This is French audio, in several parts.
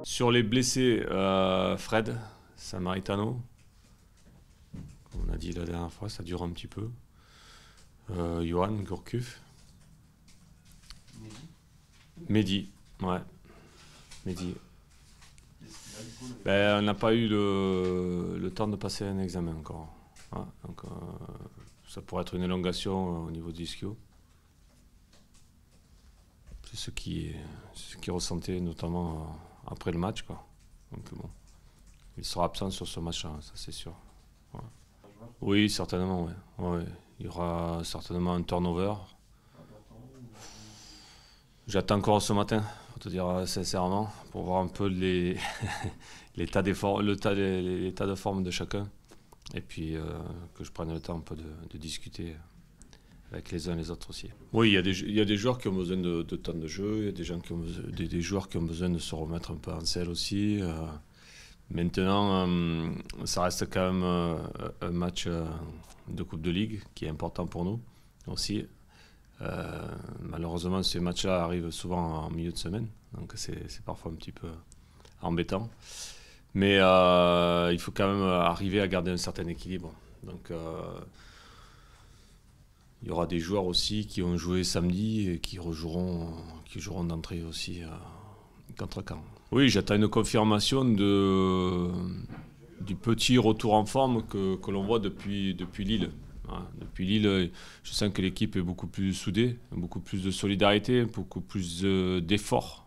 Sur les blessés, Fred Samaritano, comme on a dit la dernière fois, ça dure un petit peu. Johan Gourcuff. Mehdi, ouais. Mehdi. On n'a pas eu le temps de passer un examen encore. Ouais, donc, ça pourrait être une élongation au niveau du ischio. C'est ce qui ressentait notamment après le match, quoi. Donc bon, il sera absent sur ce match-là, ça c'est sûr. Ouais. Oui, certainement, ouais. Ouais. Il y aura certainement un turnover. J'attends encore ce matin, pour te dire sincèrement, pour voir un peu l'état de forme de chacun. Et puis que je prenne le temps un peu de discuter avec les uns et les autres aussi. Oui, il y a des joueurs qui ont besoin de temps de jeu, il y a des joueurs qui ont besoin de se remettre un peu en selle aussi. Maintenant, ça reste quand même un match de Coupe de Ligue qui est important pour nous aussi. Malheureusement, ces matchs-là arrivent souvent en milieu de semaine, donc c'est parfois un petit peu embêtant. Mais il faut quand même arriver à garder un certain équilibre. Donc, il y aura des joueurs aussi qui ont joué samedi et qui joueront d'entrée aussi contre Caen. Oui, j'attends une confirmation du petit retour en forme que l'on voit depuis Lille. Voilà. Depuis Lille, je sens que l'équipe est beaucoup plus soudée, beaucoup plus de solidarité, beaucoup plus d'efforts.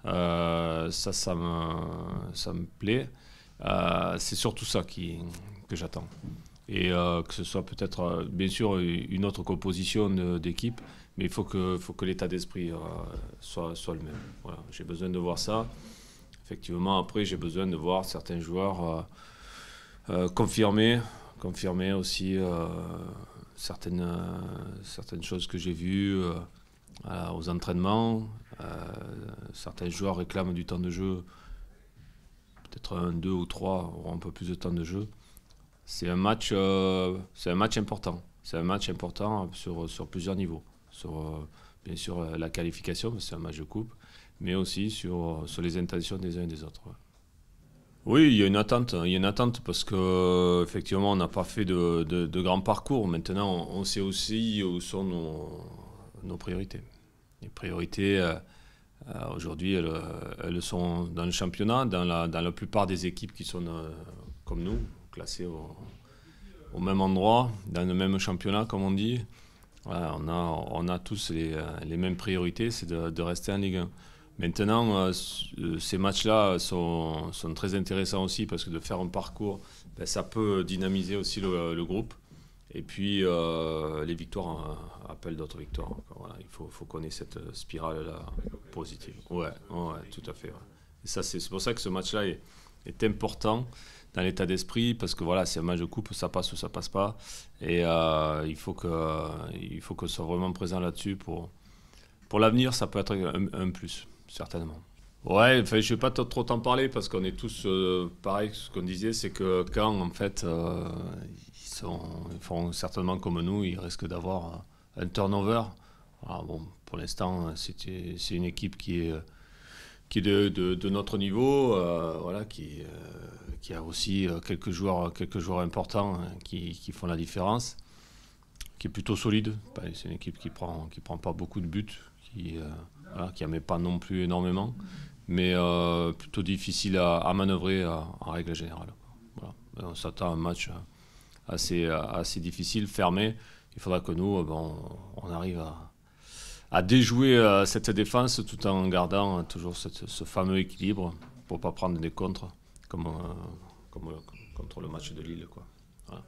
Ça me plaît. C'est surtout ça que j'attends. Et que ce soit peut-être, bien sûr, une autre composition d'équipe, mais il faut que l'état d'esprit soit le même. Voilà. J'ai besoin de voir ça. Effectivement, après, j'ai besoin de voir certains joueurs confirmer aussi certaines choses que j'ai vues aux entraînements. Certains joueurs réclament du temps de jeu. Peut-être 1, 2 ou 3 auront un peu plus de temps de jeu. C'est un match important. C'est un match important sur plusieurs niveaux. Bien sûr, la qualification, c'est un match de coupe, mais aussi sur les intentions des uns et des autres. Ouais. Oui, il y a une attente parce que effectivement, on n'a pas fait de grands parcours. Maintenant, on sait aussi où sont nos priorités. Les priorités, aujourd'hui, elles sont dans le championnat, dans la plupart des équipes qui sont comme nous, classées au même endroit, dans le même championnat, comme on dit. Voilà, on a tous les mêmes priorités, c'est de rester en Ligue 1. Maintenant, ces matchs-là sont très intéressants aussi parce que de faire un parcours, ça peut dynamiser aussi le groupe. Et puis, les victoires appellent d'autres victoires. Voilà, il faut qu'on ait cette spirale-là positive. Ouais, tout à fait. Ouais. Et ça, c'est pour ça que ce match-là est important dans l'état d'esprit parce que voilà, c'est un match de coupe, ça passe ou ça passe pas. Et il faut qu'on soit vraiment présent là-dessus pour l'avenir, ça peut être un plus. Certainement. Ouais, enfin, je ne vais pas trop t'en parler parce qu'on est tous pareil. Ce qu'on disait, c'est que quand en fait, ils font certainement comme nous, ils risquent d'avoir un turnover. Alors, bon, pour l'instant, c'est une équipe qui est de notre niveau, voilà, qui a aussi quelques joueurs importants qui font la différence, qui est plutôt solide. C'est une équipe qui prend pas beaucoup de buts, qui n'en met pas non plus énormément, mais plutôt difficile à manœuvrer en règle générale. Voilà. On s'attend à un match assez difficile, fermé. Il faudra que nous, on arrive à déjouer cette défense tout en gardant toujours ce fameux équilibre pour ne pas prendre des contres comme contre le match de Lille, quoi. Voilà.